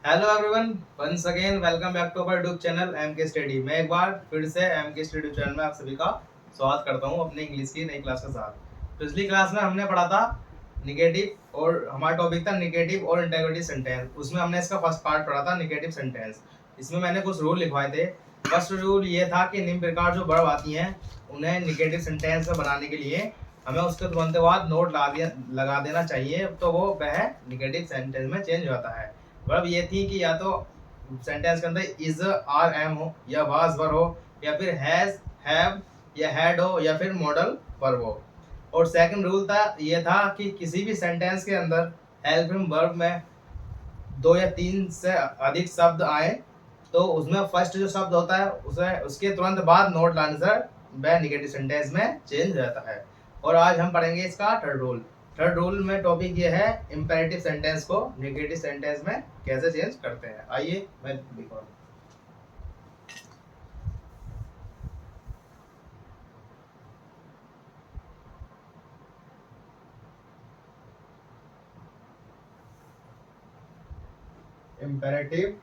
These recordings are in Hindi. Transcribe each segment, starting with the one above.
Hello everyone, once again welcome back to our YouTube channel M K study. मैं एक बार फिर से एम के स्टडी चैनल में आप सभी का स्वागत करता हूं अपने इंग्लिश की नई क्लास के साथ। पिछली क्लास में हमने पढ़ा था निगेटिव और हमारा टॉपिक था निगेटिव और इंटेग्रेटिव सेंटेंस। उसमें हमने इसका फर्स्ट पार्ट पढ़ा था निगेटिव सेंटेंस। इसमें मैंने कुछ रूल लिखवाए थे। फर्स्ट रूल ये था कि निम्न प्रकार जो वर्ब आती हैं उन्हें निगेटिव सेंटेंस में बनाने के लिए हमें उसके तुरंत बाद नोट लगा देना चाहिए, तो वो वह निगेटिव सेंटेंस में चेंज हो जाता है। वर्ब ये थी कि या तो सेंटेंस के अंदर इज आर एम हो या वाज वर हो या फिर हैज हैव या हैड हो या फिर मॉडल वर्ब हो। और सेकंड रूल था ये था कि किसी भी सेंटेंस के अंदर हेल्पिंग वर्ब में दो या तीन से अधिक शब्द आए तो उसमें फर्स्ट जो शब्द होता है उसे उसके तुरंत बाद नोट लाने से वह निगेटिव सेंटेंस में चेंज हो जाता है। और आज हम पढ़ेंगे इसका थर्ड रूल। थर्ड रूल में टॉपिक ये है इंपेरेटिव सेंटेंस को निगेटिव सेंटेंस में कैसे चेंज करते हैं। आइए मैं दिखाऊं। इंपेरेटिव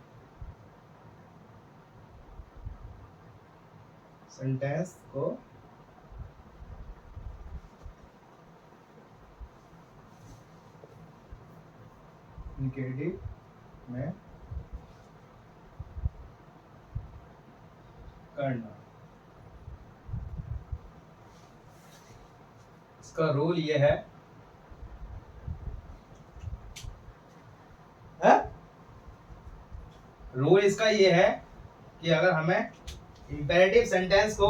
सेंटेंस को निगेटिव में करना। इसका रूल ये है, रूल इसका ये है कि अगर हमें इंपेरेटिव सेंटेंस को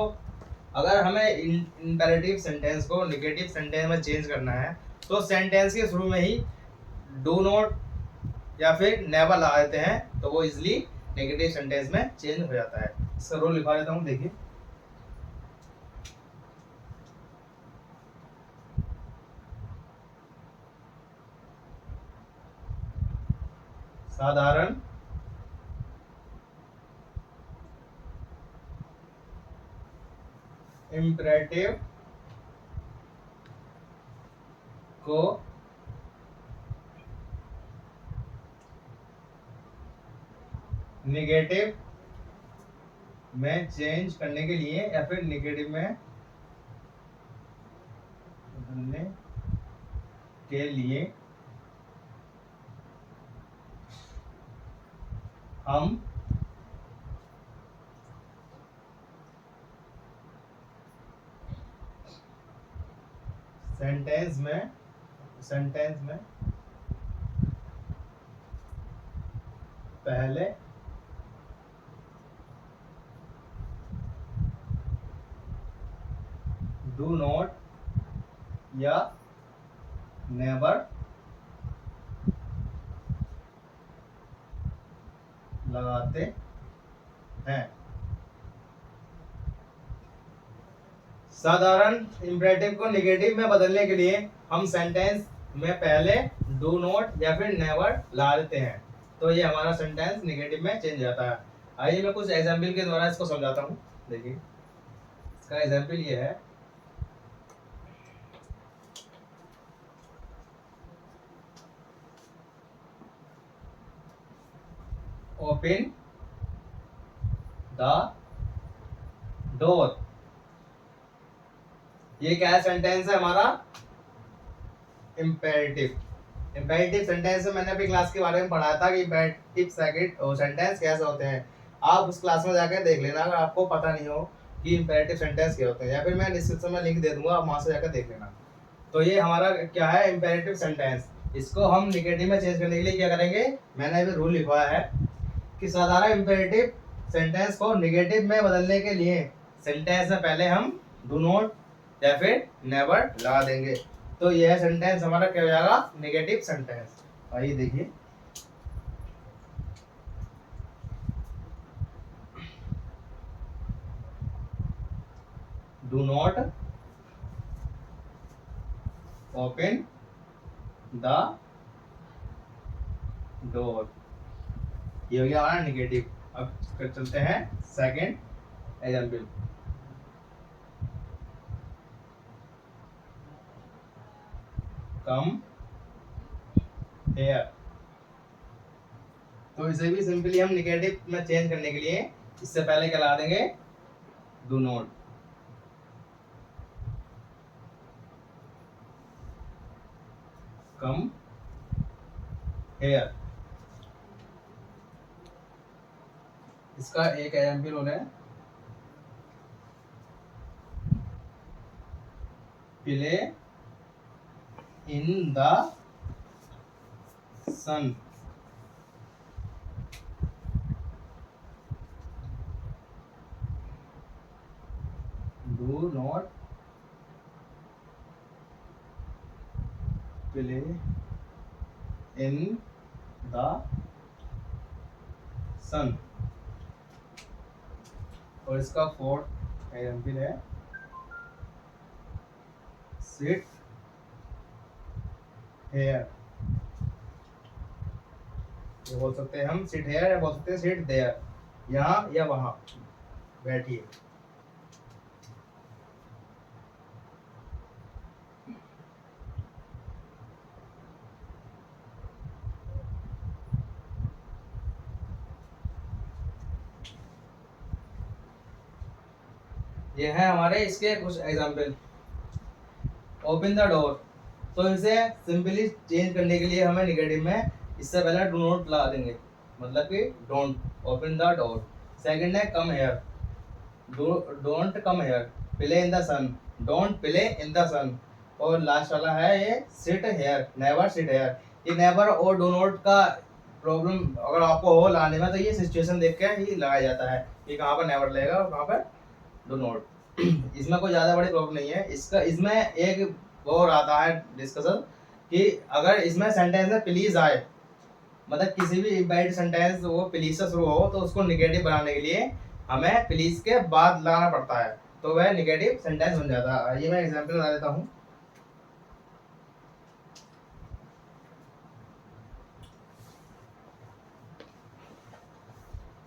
निगेटिव सेंटेंस में चेंज करना है तो सेंटेंस के शुरू में ही डू नॉट या फिर नेवर लगा देते हैं तो वो इजिली नेगेटिव सेंटेंस में चेंज हो जाता है। इसका रूल लिखवा देता हूँ, देखिए। साधारण इंपेरेटिव को निगेटिव में चेंज करने के लिए या फिर निगेटिव में बदलने के लिए हम सेंटेंस में पहले डू नॉट या नेवर लगाते हैं। साधारण इंपेरेटिव को निगेटिव में बदलने के लिए हम सेंटेंस में पहले डू नॉट या फिर नेवर ला देते हैं तो ये हमारा सेंटेंस निगेटिव में चेंज जाता है। आइए मैं कुछ एग्जाम्पल के द्वारा इसको समझाता हूँ। देखिए, इसका एग्जाम्पल ये है, ओपन द डोर। ये क्या है? सेंटेंस है हमारा इंपेरेटिव सेंटेंस में मैंने अभी क्लास के बारे में पढ़ाया था कि इंपेरेटिव सेंटेंस कैसे होते हैं। आप उस क्लास में जाकर देख लेना अगर आपको पता नहीं हो कि इंपेरेटिव सेंटेंस क्या होते हैं, या फिर मैं डिस्क्रिप्शन में लिंक दे दूंगा, आप वहां से जाकर देख लेना। तो ये हमारा क्या है? Imperative sentence. इसको हम निगेटिव में चेंज करने के लिए क्या करेंगे? मैंने अभी रूल लिखवाया है कि साधारण इंपेरेटिव सेंटेंस को निगेटिव में बदलने के लिए सेंटेंस में पहले हम डू नॉट या फिर नेवर लगा देंगे तो यह सेंटेंस हमारा क्या हो जाएगा? Negative sentence. आइए देखिए, do not open the door, ये हो गया हमारा निगेटिव। अब चलते हैं सेकंड एग्जाम्पल। Come here. तो इसे भी सिंपली हम निगेटिव में चेंज करने के लिए इससे पहले क्या लगा देंगे, डू नॉट। कम हेयर, इसका एक एग्जाम्पल हो रहा है, play in the sun, do not play in the sun. और इसका फोर्थ एग्जाम्पल है, सिट हेयर। ये बोल सकते हैं हम सिट हेयर, या बोल सकते हैं सिट देयर, यहाँ या वहाँ बैठिए। ये है हमारे इसके कुछ एग्जाम्पल। ओपन द डोर, तो इसे सिंपली चेंज करने के लिए हमें निगेटिव में इससे पहले डू नॉट लगा देंगे, मतलब कि don't open the door. Second है come here, don't come here. Play in the sun, don't play in the sun. और लास्ट वाला है ये sit here, never sit here. ये नेवर और डू नॉट का प्रॉब्लम अगर आपको हो लगाने में, तो ये सिचुएशन देख के ही लगाया जाता है कि कहाँ पर नेवर लगेगा और कहाँ पर डू नॉट। इसमें कोई ज़्यादा बड़ी प्रॉब्लम नहीं है। इसका इसमें एक वो और आता है डिस्कशन कि अगर इसमें सेंटेंस में प्लीज आए, मतलब किसी भी इम्पेरेटिव सेंटेंस वो प्लीज से शुरू हो, तो उसको निगेटिव बनाने के लिए हमें प्लीज के बाद लगाना पड़ता है, तो वह निगेटिव सेंटेंस बन जाता है। ये मैं एग्जांपल बता देता हूँ।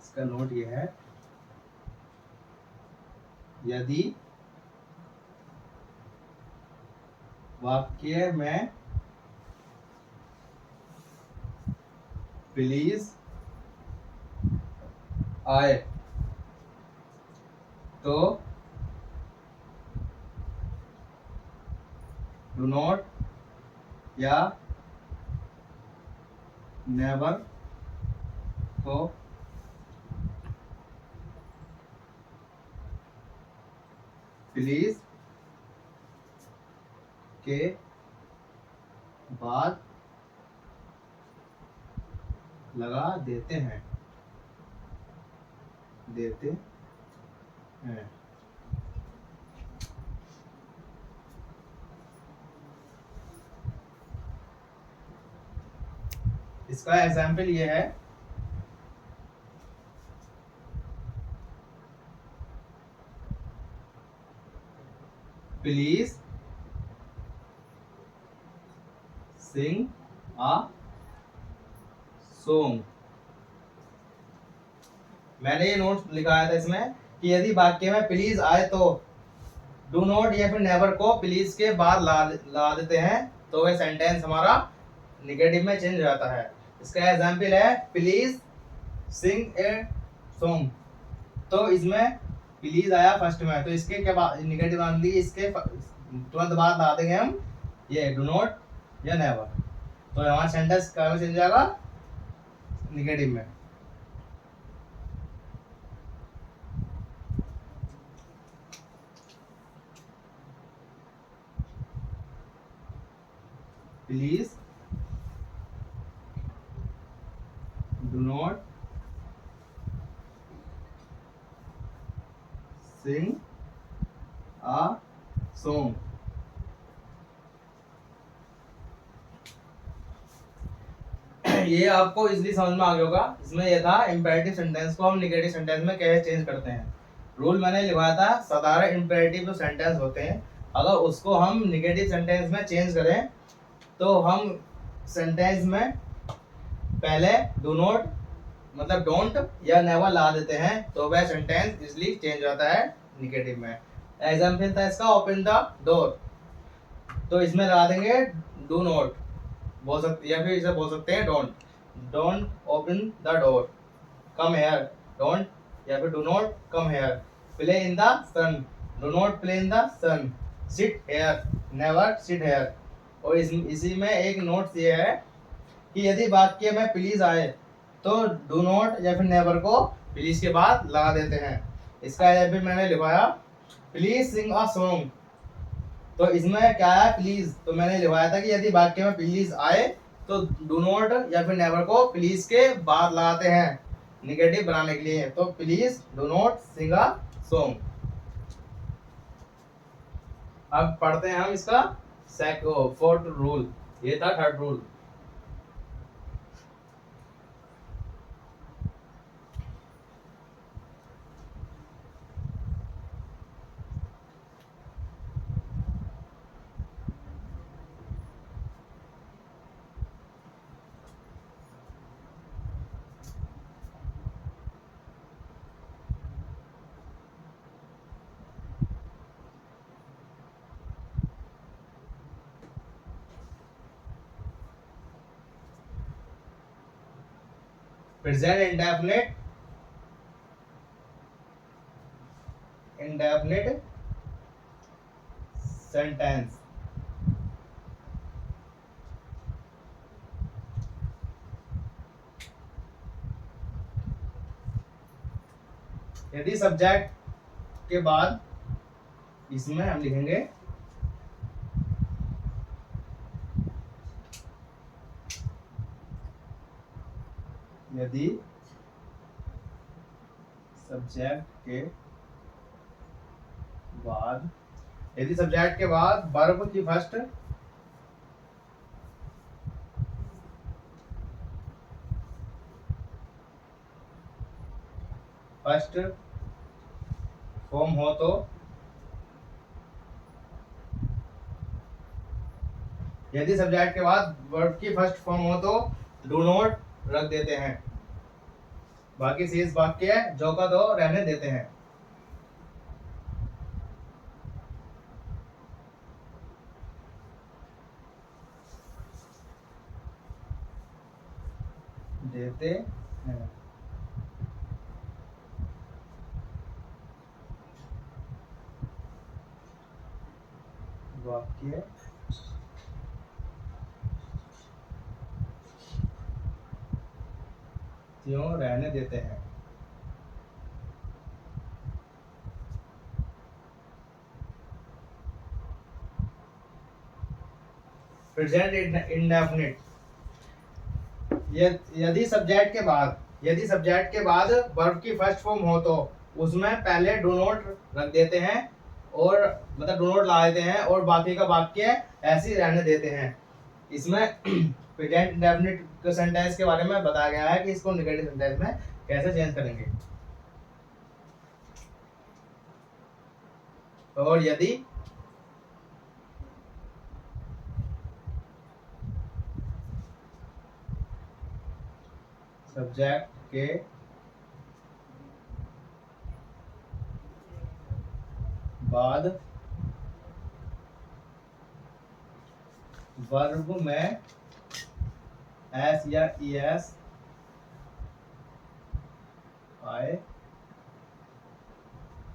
इसका नोट ये है, यदि वाक्य में प्लीज आए तो डू नॉट या नेवर को प्लीज के बाद लगा देते हैं। इसका एग्जाम्पल ये है, प्लीज सिंग अ सॉन्ग। मैंने ये नोट लिखाया था इसमें कि यदि वाक्य में प्लीज आए तो डू नॉट या फिर नेवर को प्लीज के बाद ला देते हैं, तो वह सेंटेंस हमारा निगेटिव में चेंज हो जाता है। इसका एग्जाम्पल है प्लीज सिंग ए सॉन्ग। तो इसमें प्लीज आया फर्स्ट में, तो इसके क्या बाद निगेटिव आंसर दी, इसके तुरंत बाद ला देंगे हम ये डू नॉट या नेवर, तो हमारा सेंटेंस कहाँ चेंज जाएगा, निगेटिव में। Please do not sing a song. ये आपको इजीली समझ में आ गया होगा। इसमें यह था इंपेरेटिव सेंटेंस को हम निगेटिव सेंटेंस में कैसे चेंज करते हैं। रूल मैंने लिखवाया था, साधारण इंपेरेटिव जो सेंटेंस होते हैं अगर उसको हम निगेटिव सेंटेंस में चेंज करें, तो हम सेंटेंस में पहले डू नॉट मतलब डोंट या नेवर ला देते हैं, तो वह सेंटेंस इजीली चेंज होता है निगेटिव में। एग्जाम्पल था इसका, ओपन द डोर, तो इसमें लगा देंगे डू नॉट बोल सकते, या फिर इसे बोल सकते हैं don't. Don't open the door, come here, don't या फिर do not come here, play in the sun, do not play in the sun, sit here, never sit here. और इसी में एक नोट ये है कि यदि वाक्य में प्लीज आए तो डू नॉट या फिर नेवर को प्लीज के बाद लगा देते हैं। इसका ये भी मैंने लिखवाया, प्लीज सिंग अ सॉन्ग। तो इसमें क्या है प्लीज, तो मैंने लिखवाया था कि यदि वाक्य में प्लीज आए तो डू नॉट या फिर नेवर को प्लीज के बाद लगाते हैं निगेटिव बनाने के लिए। तो please do not sing a song. अब पढ़ते हैं हम इसका फोर्थ रूल, ये था third rule. Present indefinite, indefinite sentence. यदि सब्जेक्ट के बाद इसमें हम लिखेंगे यदि सब्जेक्ट के बाद, यदि सब्जेक्ट के बाद वर्ब की फर्स्ट फॉर्म हो तो यदि सब्जेक्ट के बाद वर्ब की फर्स्ट फॉर्म हो तो डू नॉट रख देते हैं, बाकी शेष वाक्य जो का दो रहने देते हैं। देते हैं वाक्य क्यों रहने देते हैं। प्रेजेंट इंडेफिनिट, यदि सब्जेक्ट के बाद वर्ब की फर्स्ट फॉर्म हो तो उसमें पहले डू नॉट रख देते हैं, और मतलब डू नॉट ला देते हैं और बाकी का वाक्य ऐसे ही रहने देते हैं। इसमें प्रेजेंट इंडेफिनिट सेंटेंस के बारे में बताया गया है कि इसको नेगेटिव सेंटेंस में कैसे चेंज करेंगे। और यदि सब्जेक्ट के बाद वर्ब में एस या ईएस आए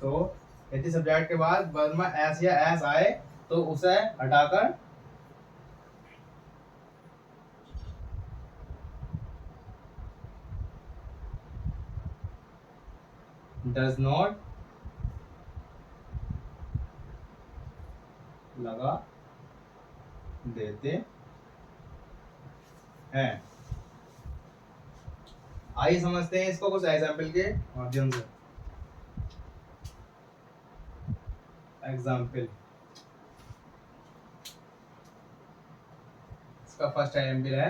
तो, यदि सब्जेक्ट के बाद वर्ब में एस या एस आए तो उसे हटाकर डज नॉट लगा देते हैं। आइए समझते हैं इसको कुछ एग्जाम्पल के माध्यम से। एग्जाम्पल, इसका फर्स्ट एग्जाम्पल है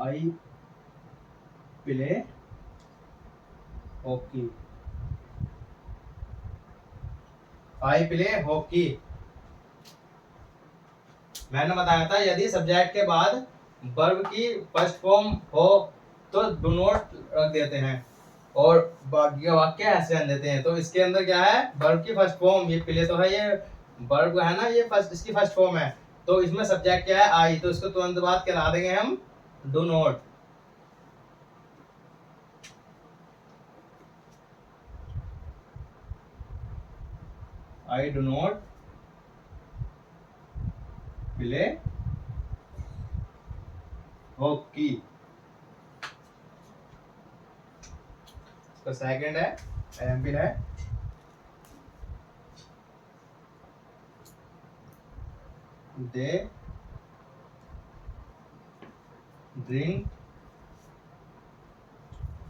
I play hockey, I play hockey. मैंने बताया था यदि सब्जेक्ट के बाद वर्ब की फर्स्ट फॉर्म हो तो डू नॉट रख देते हैं और बाकी का वाक्य ऐसे रहने देते हैं। तो इसके अंदर क्या है, वर्ब की फर्स्ट फॉर्म, ये प्ले तो है, ये वर्ब है ना, ये फर्स्ट इसकी फर्स्ट फॉर्म है, तो इसमें सब्जेक्ट क्या है आई, तो इसको तुरंत बाद क्या ला देंगे हम do not. I do not play hockey. तो सेकंड है एग्जाम्पल है दे ड्रिंक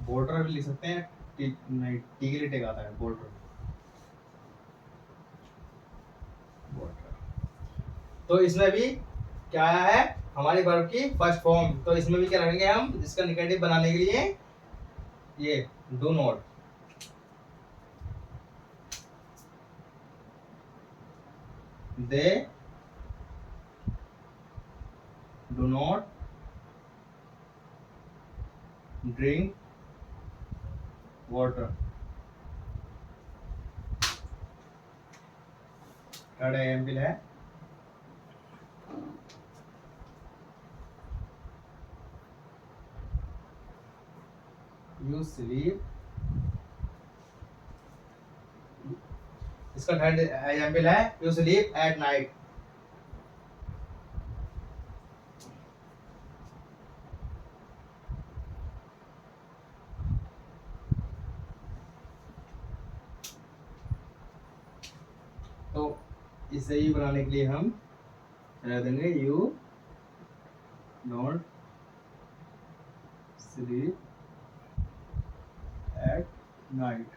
वाटर भी लिख सकते हैं, नहीं टी के लिए टेक आता है वाटर वाटर। तो इसमें भी क्या आया है हमारी वर्ब की फर्स्ट फॉर्म, तो इसमें भी क्या रखेंगे हम इसका निगेटिव बनाने के लिए ये do not. They do not drink water. Third example है यू स्लीप, इसका थर्ड एग्जाम्पल है यू स्लीप एट नाइट। तो इसे ही बनाने के लिए हम रख देंगे you not sleep at night.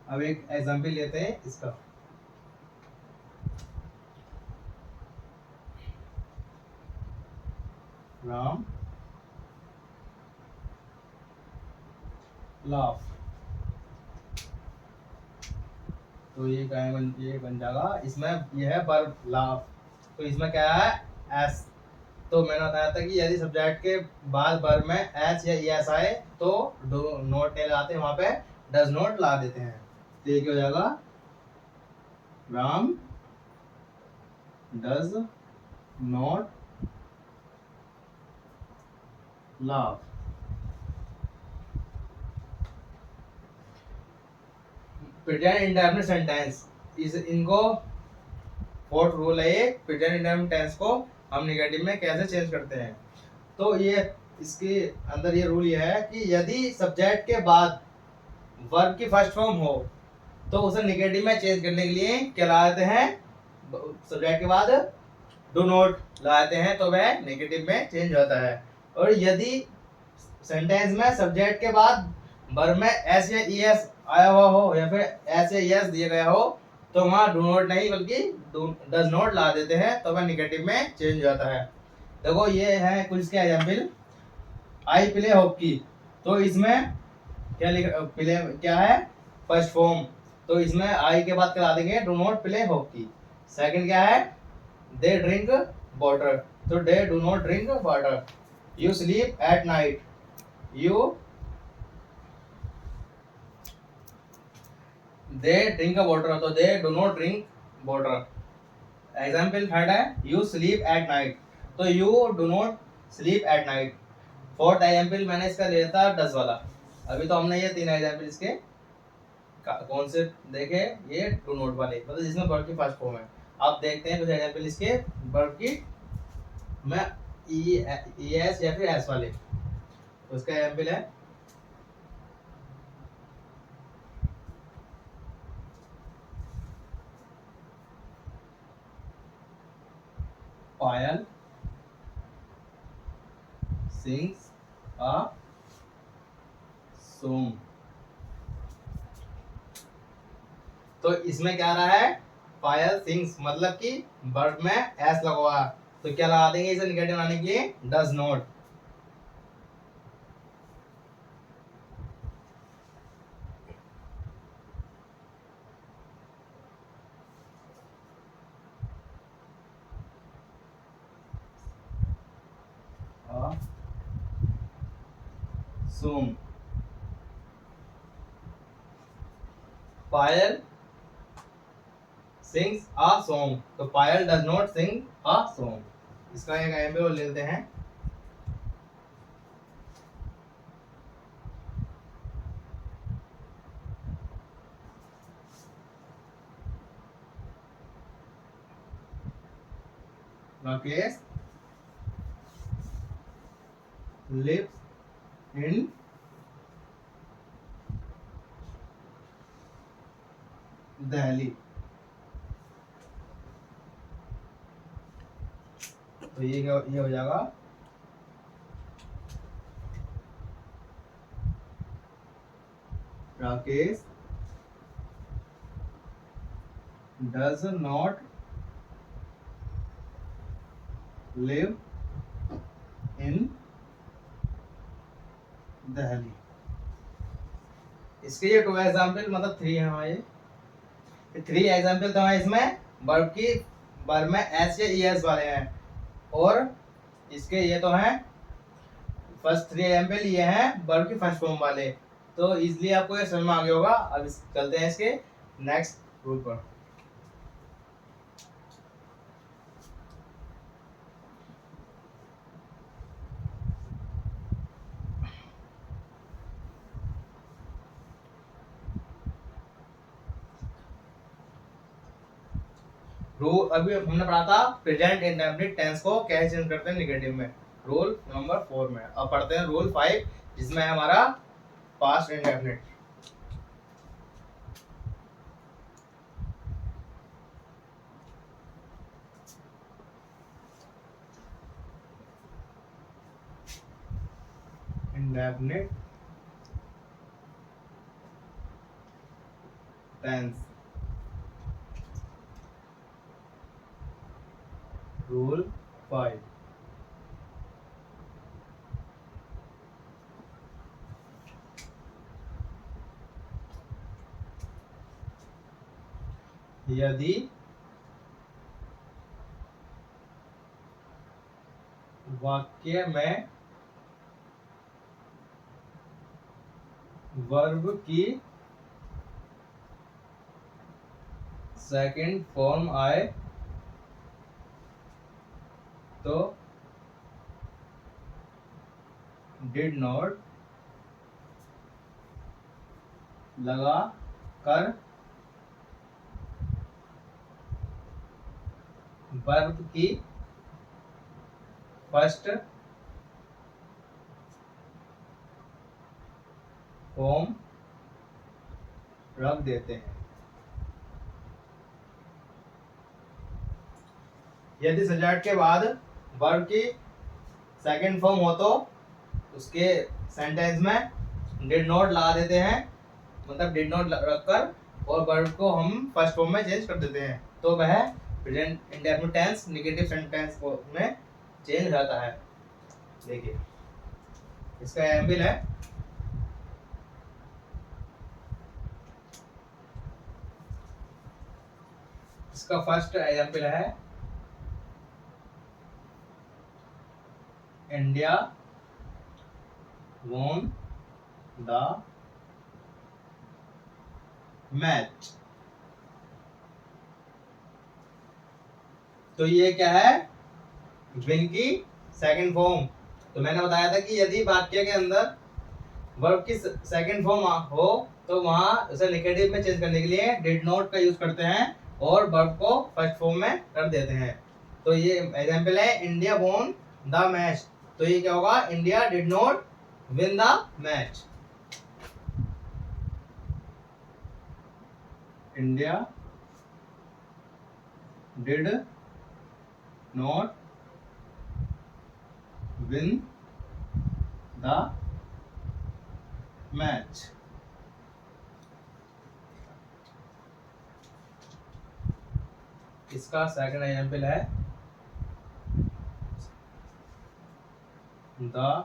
अब एक एग्जाम्पल लेते हैं इसका, राम लाफ। तो ये ये बन जाएगा, इसमें ये है वर्ब लाफ, तो इसमें क्या है एस। तो मैंने बताया था कि यदि सब्जेक्ट के बाद वर्ब में एच या एस आए तो डू नॉट नहीं लगाते, वहां पे डज नॉट ला देते हैं। तो ये क्या हो जाएगा Ram does not laugh. Present indefinite sentence, इस इनको फोर्थ रूल है ये, प्रेजेंट इंडेफिनिट टेंस को हम नेगेटिव में कैसे चेंज करते हैं। तो ये इसके अंदर ये रूल ये है कि यदि सब्जेक्ट के बाद वर्ब की फर्स्ट फॉर्म हो तो उसे नेगेटिव में चेंज करने के लिए क्या लगाते हैं, सब्जेक्ट के बाद डू नॉट लगाते हैं तो वह नेगेटिव में चेंज होता है। और यदि सेंटेंस में सब्जेक्ट के बाद वर्ब में एस या ई एस आया हुआ हो या फिर एस या यस दिया गया हो तो वहां डू नॉट नहीं बल्कि डज नॉट ला देते हैं तो वह नेगेटिव में चेंज हो जाता है। देखो ये है कुछ इसके एग्जाम्पल, आई प्ले हॉकी, तो इसमें क्या लिख प्ले क्या है फर्स्ट फॉर्म, तो इसमें आई के बाद करा देंगे do not play hockey. Second क्या है दे ड्रिंक वाटर, तो they do not drink water. You sleep at night, you they drink water, तो they do not drink water. Example third है यू स्लीप एट नाइट, तो you do not sleep at night. Fourth example मैंने इसका लिया था डज वाला। अभी तो हमने ये तीन एग्जाम्पल इसके कौन से देखे, ये डू नॉट वाले मतलब जिसमें वर्ब की फर्स्ट फॉर्म है। आप देखते हैं कुछ एग्जाम्पल इसके वर्ब की मैं ई एस या फिर एस वाले। तो उसका एग्जाम्पल है पायल sings a song। तो इसमें क्या रहा है पायल सिंग्स मतलब कि वर्ब में एस लगा हुआ, तो क्या लगा देंगे इसे निगेटिव बनाने के लिए does not. song, Payal sings a song, तो पायल does not sing a song। इसका एक एग्जाम्पल लेते हैं। राकेश lives in दिल्ली, तो ये हो जाएगा Rakesh does not live in Delhi. इसके ये 2 एग्जाम्पल मतलब 3 है हमारे, 3 एग्जाम्पल तो है इसमें वर्ब की, वर्ब में एस या ईएस वाले हैं, और इसके ये तो हैं फर्स्ट 3 एग्जाम्पल ये हैं वर्ब की फर्स्ट फॉर्म वाले। तो इसलिए आपको ये समझ में आ गया होगा। अब चलते हैं इसके नेक्स्ट रूल पर। रूल अभी हमने पढ़ा था प्रेजेंट इंडेफिनिट टेंस को कैसे चेंज करते हैं नेगेटिव में, रूल नंबर 4 में। अब पढ़ते हैं रूल 5 जिसमें है हमारा past indefinite. Indefinite tense rule 5। यदि वाक्य में वर्ब की सेकंड फॉर्म आए तो डिड नॉट लगा कर वर्ब की फर्स्ट फॉर्म रख देते हैं। यदि सजावट के बाद वर्ब की सेकंड फॉर्म हो तो उसके सेंटेंस में डिड नॉट लगा देते हैं, मतलब डिड नॉट रखकर, और वर्ब को हम फर्स्ट फॉर्म में चेंज कर देते हैं, तो वह present indefinite tense negative sentence में चेंज हो जाता है। देखिए इसका एग्जांपल है, इसका फर्स्ट एग्जांपल है इंडिया won the मैच। तो ये क्या है, विन की सेकंड फॉर्म। तो मैंने बताया था कि यदि वाक्य के अंदर वर्ब की सेकंड फॉर्म हो तो वहां उसे नेगेटिव में चेंज करने के लिए डिड नॉट का यूज करते हैं और वर्ब को फर्स्ट फॉर्म में कर देते हैं। तो ये एग्जांपल है इंडिया वॉन द मैच। तो ये क्या होगा, India did not win the match. India did not win the match. इसका सेकंड एग्जांपल है the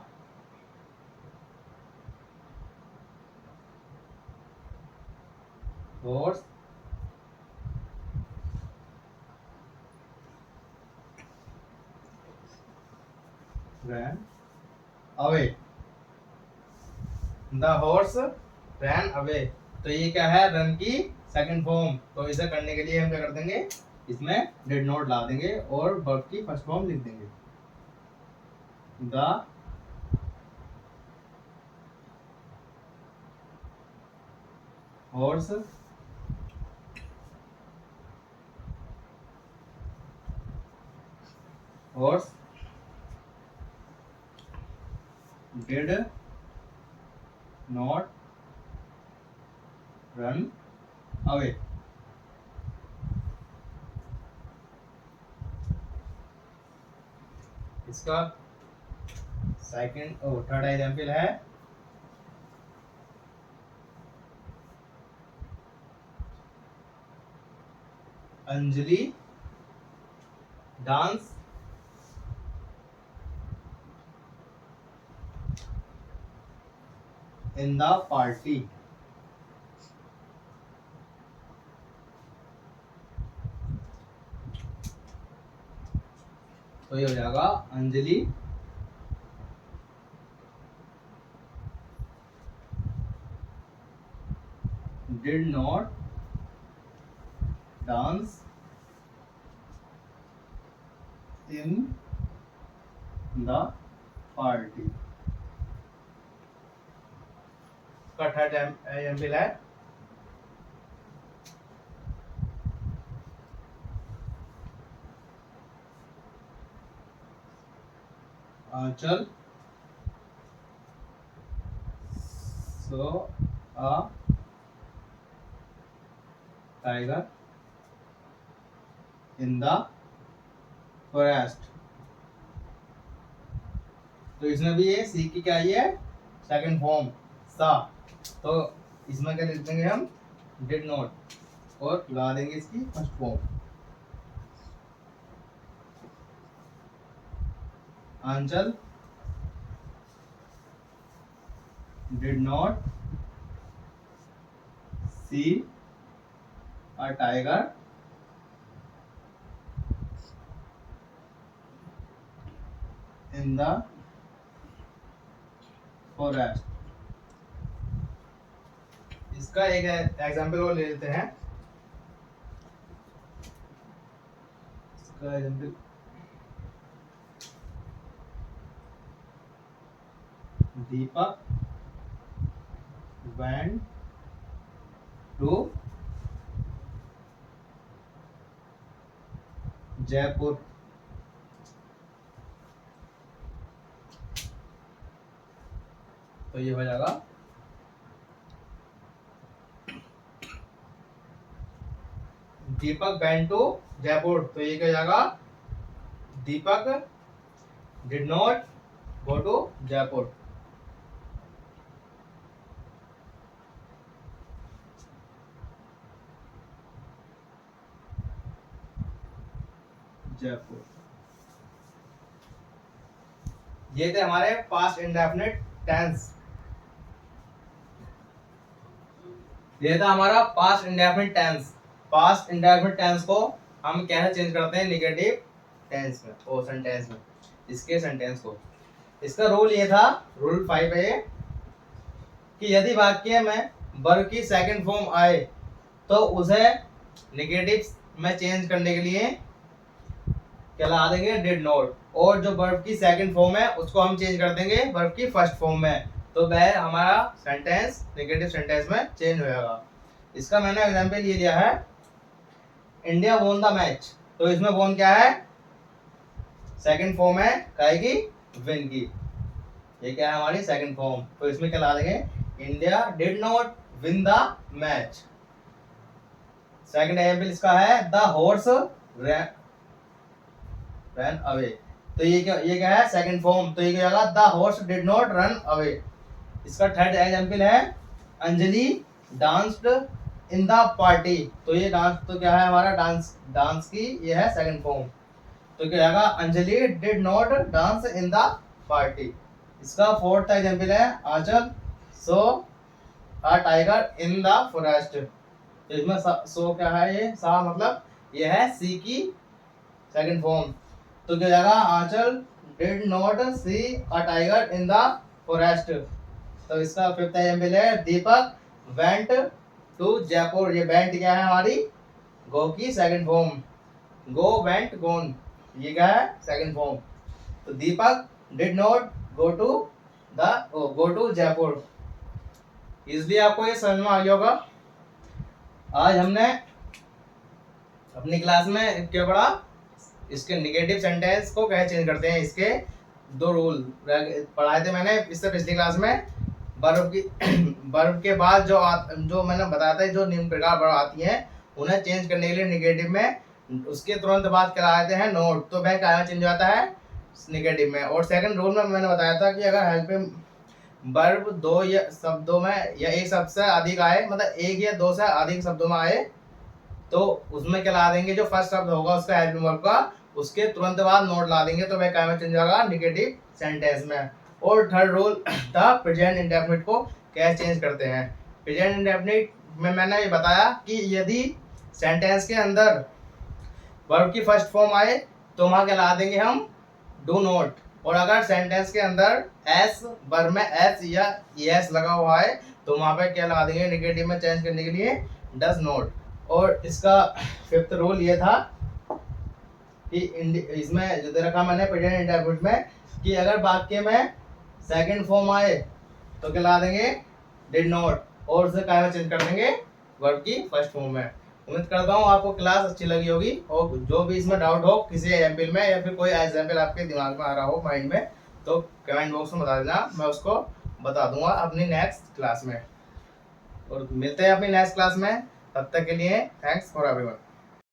horse ran away। The horse ran away. तो ये क्या है, रन की सेकंड फॉर्म, तो इसे करने के लिए हम क्या कर देंगे, इसमें डिड नॉट ला देंगे और वर्ब की फर्स्ट फॉर्म लिख देंगे। The horse horse did not run away. इसका सेकंड और थर्ड एग्जांपल है Anjali dance in the party. तो ये हो जाएगा Anjali did not dance in the party. का थर्ड एग्जांपल है Anchal saw a tiger in the forest. तो इसमें भी ये सी की क्या है, सेकंड फॉर्म सा। तो इसमें क्या लिख देंगे हम, डिड नॉट और लगा देंगे इसकी first form. Aanchal did not see a tiger in the forest. इसका एक एग्जांपल और ले लेते हैं। इसका example Deepak went to Jaipur. तो ये हो जाएगा दीपक went to जयपुर। तो ये क्या हो जाएगा, दीपक did not go to Jaipur. Jaipur. ये थे हमारे पास्ट इंडेफिनिट टेंस। ये था हमारा past indefinite tense. Past indefinite tense को हम कैसे चेंज करते हैं, निगेटिव टेंस में और सेंटेंस में, इसके सेंटेंस को। इसका रूल ये था, रूल 5 है कि यदि वाक्य में वर्ब की सेकंड फॉर्म आए तो उसे निगेटिव में चेंज करने के लिए क्या लगा देंगे, डिड नॉट। और जो वर्ब की सेकंड फॉर्म है उसको हम चेंज कर देंगे वर्ब की फर्स्ट फॉर्म में। तो वह हमारा सेंटेंस निगेटिव सेंटेंस में चेंज हो जाएगा। इसका मैंने एग्जांपल ये दिया है, इंडिया वोन द मैच। तो इसमें वोन क्या है, सेकंड फॉर्म है काय की, विन की। ये क्या है हमारी सेकंड फॉर्म। तो इसमें क्या लगा देंगे, India did not win the match. Second example इसका है, द हॉर्स रन अवे। तो ये क्या है, सेकंड फॉर्म। तो ये क्या होगा, the horse did not run away. इसका थर्ड एग्जांपल है, Anjali danced in the party. तो ये डांस तो क्या है हमारा, डांस की ये है सेकंड फॉर्म। तो क्या होगा, Anjali did not dance in the party. इसका फोर्थ एग्जांपल है, Anchal saw a tiger in the forest. तो इसमें सो क्या है, ये सा मतलब ये है सी की सेकंड फॉर्म। तो क्या जाएगा, Anchal did not see a tiger in the forest. तो इसका फिफ्थ एग्जांपल है, दीपक वेंट टू जयपुर। ये वेंट क्या है हमारी, गो की second form, go went gone, ये क्या है सेकंड फॉर्म। तो Deepak did not go to go to Jaipur. इसलिए आपको ये समझ में आ गया होगा। आज हमने अपनी क्लास में क्या पढ़ा, इसके नेगेटिव सेंटेंस को कैसे चेंज करते हैं, इसके दो रूल पढ़ाए थे मैंने इससे पिछली क्लास में। वर्ब की वर्ब के बाद जो मैंने बताया था, जो निम्न प्रकार वर्ब आती हैं उन्हें चेंज करने के लिए नेगेटिव में उसके तुरंत बाद क्या आते हैं नोट, तो वह क्या चेंज हो जाता है नेगेटिव में। और सेकंड रूल में मैंने बताया था कि अगर हेल्पिंग वर्ब दो या शब्दों में या एक शब्द से अधिक आए, मतलब एक या दो से अधिक शब्दों में आए, तो उसमें क्या ला देंगे, जो फर्स्ट शब्द होगा उसका हेल्पिंग वर्ब का, उसके तुरंत बाद नोट ला देंगे, तो वह क्या में चेंज होगा नेगेटिव सेंटेंस में। और थर्ड रूल था प्रेजेंट इंडेफिनिट को कैसे चेंज करते हैं। प्रेजेंट इंडेफिनिट में मैंने ये बताया कि यदि सेंटेंस के अंदर वर्ब की फर्स्ट फॉर्म आए तो वहां क्या ला देंगे हम डू नॉट, और अगर सेंटेंस के अंदर एस वर्ब में एस या एस लगा हुआ है तो वहां पे क्या लगा देंगे नेगेटिव में चेंज करने के लिए डज नॉट। और इसका फिफ्थ रूल ये था कि इसमें जो दे रखा मैंने प्रेजेंट इंडेफिनिट में कि अगर वाक्य में सेकंड फॉर्म आए तो क्या ला देंगे डिड नॉट, और उसे क्या में चेंज कर देंगे वर्ब की फर्स्ट फॉर्म में। उम्मीद करता हूँ आपको क्लास अच्छी लगी होगी, और जो भी इसमें डाउट हो किसी एग्जाम्पल में या फिर कोई एग्जाम्पल आपके दिमाग में आ रहा हो माइंड में, तो कमेंट बॉक्स में बता देना, मैं उसको बता दूंगा अपनी नेक्स्ट क्लास में। और मिलते हैं अपनी नेक्स्ट क्लास में, तब तक के लिए थैंक्स फॉर एवरीवन।